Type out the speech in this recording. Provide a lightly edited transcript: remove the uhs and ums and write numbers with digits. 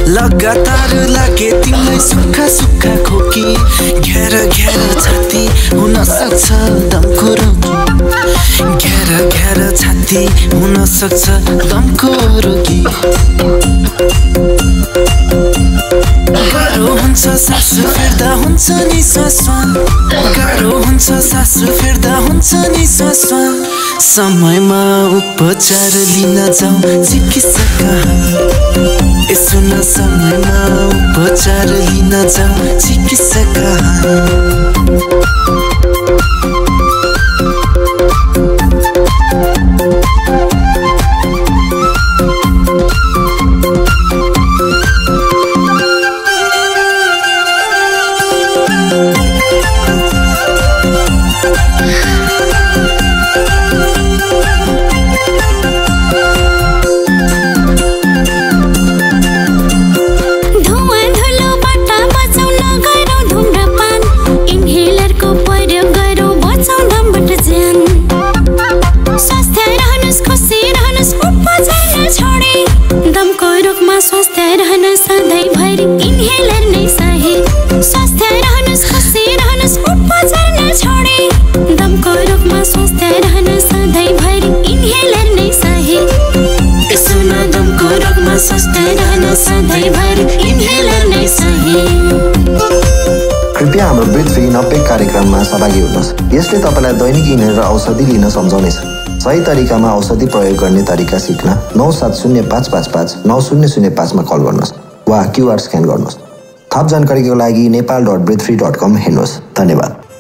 लगातार लागे तिमीलाई सुक्खा सुक्खा खोकी घेर घेर छाती हुन सक्छ दमको रोगी घेर घेर छाती हुन सक्छ दमको रोगी गाह्रो हुन्छ सास फेर्दा हुन्छ नि श्वास गाह्रो हुन्छ सास फेर्दा हुन्छ नि श्वास समयमा उपचार लिन जाऊ चिकित्सक कहाँ यसो न समयमा उपचार लिन जाऊ चिकित्सक कहाँ कृपया हाम्रो ब्रिथ फ्री 90 कार्यक्रममा सहभागी हुनुहोस्। यसले तपाईलाई दैनिक इन्हेलर औषधि लिन सम्झाउनेछ। सही तरिकामा औषधि प्रयोग गर्ने तरिका सिक्न 970555 9005 मा कल गर्नुहोस् वा क्युआर स्क्यान गर्नुहोस्। थप जानकारीको लागि nepal.breathefree.com हेर्नुहोस्। धन्यवाद।